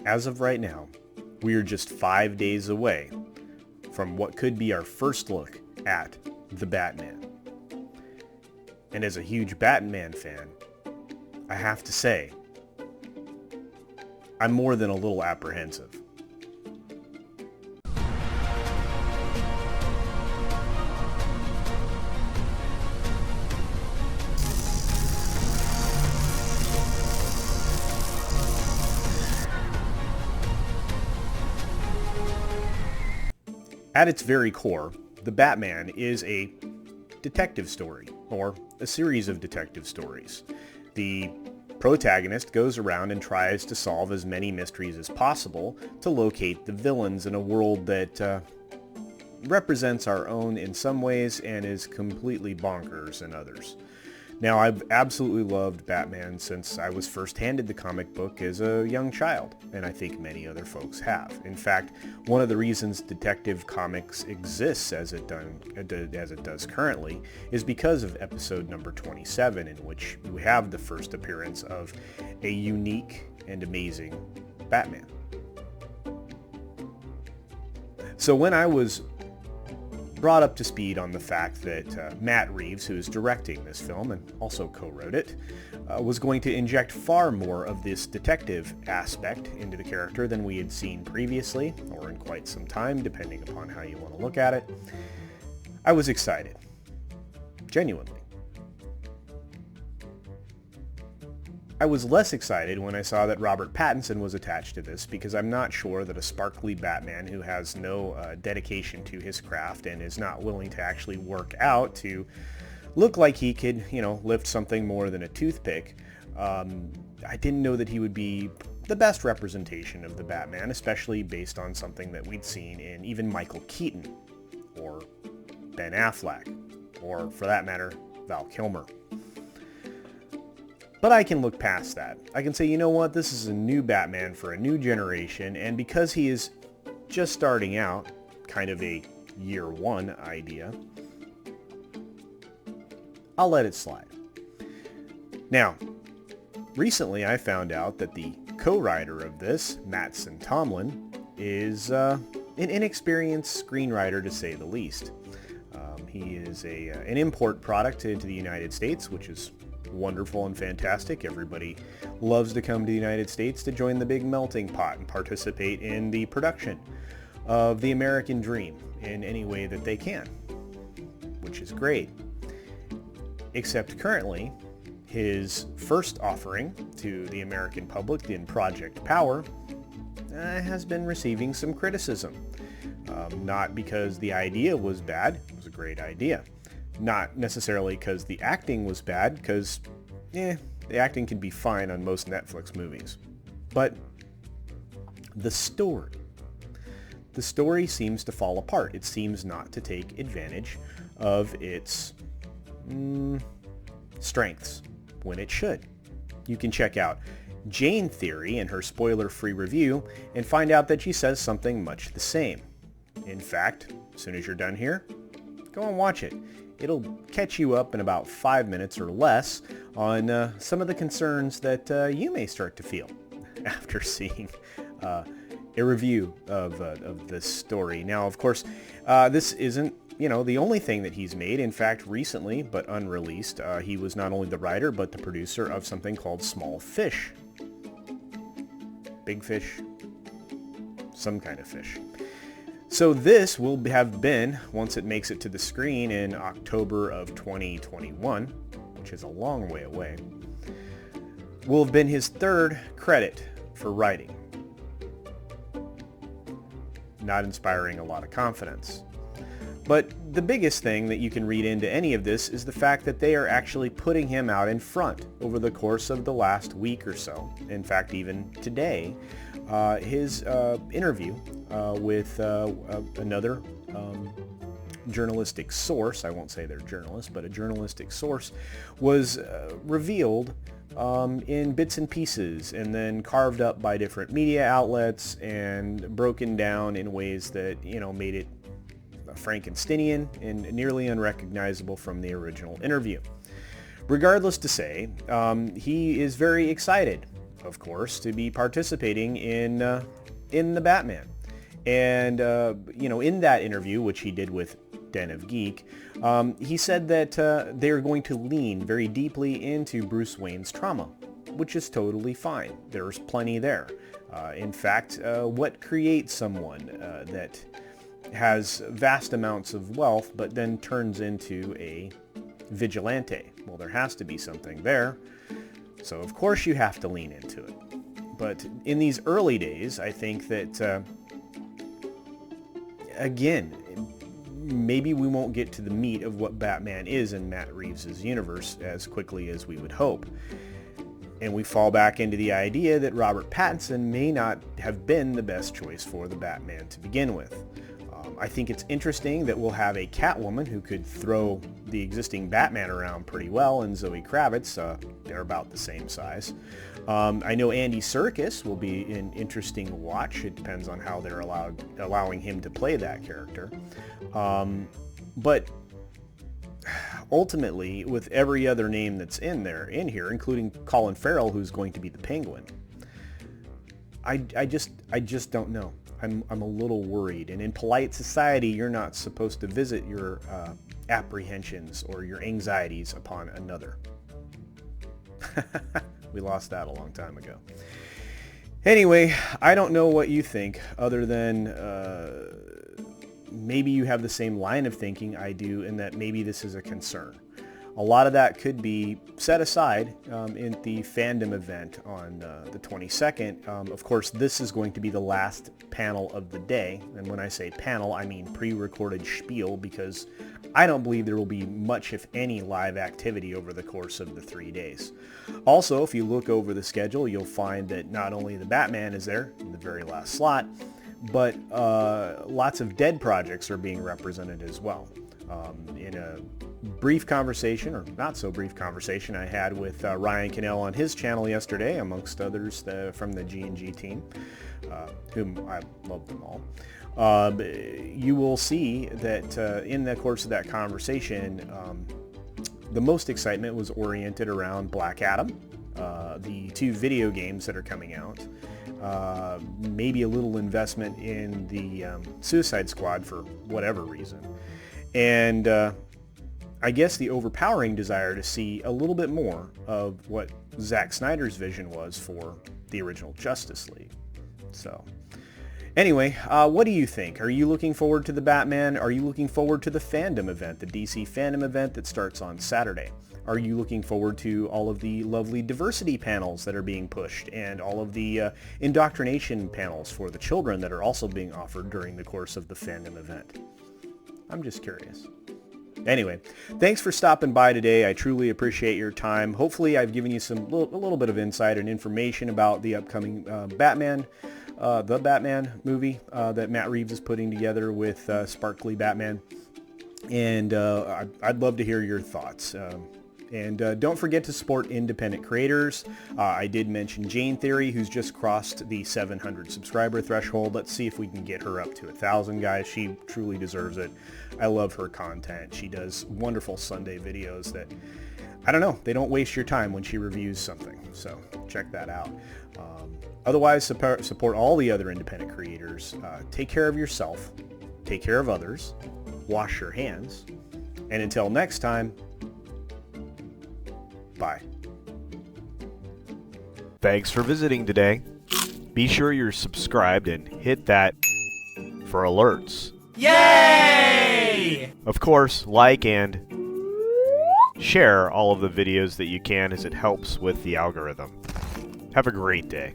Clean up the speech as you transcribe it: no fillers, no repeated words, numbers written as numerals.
as of right now, we are just 5 days away from what could be our first look at the Batman. And as a huge Batman fan, I have to say, I'm more than a little apprehensive. At its very core, The Batman is a detective story, or a series of detective stories. The protagonist goes around and tries to solve as many mysteries as possible to locate the villains in a world that represents our own in some ways and is completely bonkers in others. Now, I've absolutely loved Batman since I was first handed the comic book as a young child, and I think many other folks have. In fact, one of the reasons Detective Comics exists as it does currently is because of episode number 27, in which we have the first appearance of a unique and amazing Batman. So when I was brought up to speed on the fact that Matt Reeves, who is directing this film and also co-wrote it, was going to inject far more of this detective aspect into the character than we had seen previously, or in quite some time, depending upon how you want to look at it, I was excited. Genuinely. I was less excited when I saw that Robert Pattinson was attached to this, because I'm not sure that a sparkly Batman who has no dedication to his craft and is not willing to actually work out to look like he could, lift something more than a toothpick, I didn't know that he would be the best representation of the Batman, especially based on something that we'd seen in even Michael Keaton, or Ben Affleck, or for that matter, Val Kilmer. But I can look past that. I can say, you know what, this is a new Batman for a new generation, and because he is just starting out, kind of a year one idea, I'll let it slide. Now, recently I found out that the co-writer of this, Mattson Tomlin, is an inexperienced screenwriter to say the least. He is an import product into the United States, which is wonderful and fantastic. Everybody loves to come to the United States to join the big melting pot and participate in the production of the American dream in any way that they can, which is great. Except currently, his first offering to the American public in Project Power has been receiving some criticism. Not because the idea was bad, it was a great idea. Not necessarily because the acting was bad, because, the acting can be fine on most Netflix movies. But the story seems to fall apart. It seems not to take advantage of its strengths when it should. You can check out Jane Theory in her spoiler-free review and find out that she says something much the same. In fact, as soon as you're done here, go and watch it. It'll catch you up in about 5 minutes or less on some of the concerns that you may start to feel after seeing a review of this story. Now, of course, this isn't, the only thing that he's made. In fact, recently, but unreleased, he was not only the writer, but the producer of something called Small Fish. Big fish. Some kind of fish. So this will have been, once it makes it to the screen in October of 2021, which is a long way away, will have been his third credit for writing. Not inspiring a lot of confidence. But the biggest thing that you can read into any of this is the fact that they are actually putting him out in front over the course of the last week or so. In fact, even today, his interview with another journalistic source, I won't say they're journalists, but a journalistic source, was revealed in bits and pieces and then carved up by different media outlets and broken down in ways that, made it Frankensteinian and nearly unrecognizable from the original interview. Regardless to say, he is very excited of course, to be participating in the Batman. And, in that interview, which he did with Den of Geek, he said that they're going to lean very deeply into Bruce Wayne's trauma, which is totally fine. There's plenty there. In fact, what creates someone that has vast amounts of wealth but then turns into a vigilante? Well, there has to be something there. So of course you have to lean into it. But in these early days, I think that, again, maybe we won't get to the meat of what Batman is in Matt Reeves' universe as quickly as we would hope. And we fall back into the idea that Robert Pattinson may not have been the best choice for the Batman to begin with. I think it's interesting that we'll have a Catwoman who could throw the existing Batman around pretty well, and Zoe Kravitz, they're about the same size. I know Andy Serkis will be an interesting watch. It depends on how they're allowing him to play that character. But ultimately, with every other name that's in here, including Colin Farrell, who's going to be the Penguin, I just don't know. I'm a little worried. And in polite society, you're not supposed to visit your apprehensions or your anxieties upon another. We lost that a long time ago. Anyway, I don't know what you think, other than maybe you have the same line of thinking I do, in that maybe this is a concern. A lot of that could be set aside in the fandom event on the 22nd. Of course, this is going to be the last panel of the day. And when I say panel, I mean pre-recorded spiel, because I don't believe there will be much, if any, live activity over the course of the 3 days. Also, if you look over the schedule, you'll find that not only the Batman is there in the very last slot, but lots of dead projects are being represented as well. In a brief conversation, or not so brief conversation, I had with Ryan Cannell on his channel yesterday, amongst others from the G&G team, whom I love them all. You will see that in the course of that conversation, the most excitement was oriented around Black Adam, the 2 video games that are coming out, maybe a little investment in the Suicide Squad for whatever reason, and I guess the overpowering desire to see a little bit more of what Zack Snyder's vision was for the original Justice League. So anyway, what do you think? Are you looking forward to the Batman? Are you looking forward to the fandom event, the DC fandom event that starts on Saturday? Are you looking forward to all of the lovely diversity panels that are being pushed, and all of the indoctrination panels for the children that are also being offered during the course of the fandom event? I'm just curious. Anyway, thanks for stopping by today. I truly appreciate your time. Hopefully I've given you a little bit of insight and information about the upcoming the Batman movie that Matt Reeves is putting together with Sparkly Batman. And I'd love to hear your thoughts. And don't forget to support independent creators. I did mention Jane Theory, who's just crossed the 700 subscriber threshold. Let's see if we can get her up to 1,000, guys. She truly deserves it. I love her content. She does wonderful Sunday videos that, I don't know, they don't waste your time when she reviews something. So check that out. Otherwise, support all the other independent creators. Take care of yourself. Take care of others. Wash your hands. And until next time, bye. Thanks for visiting today. Be sure you're subscribed and hit that for alerts. Yay! Of course, like and share all of the videos that you can, as it helps with the algorithm. Have a great day.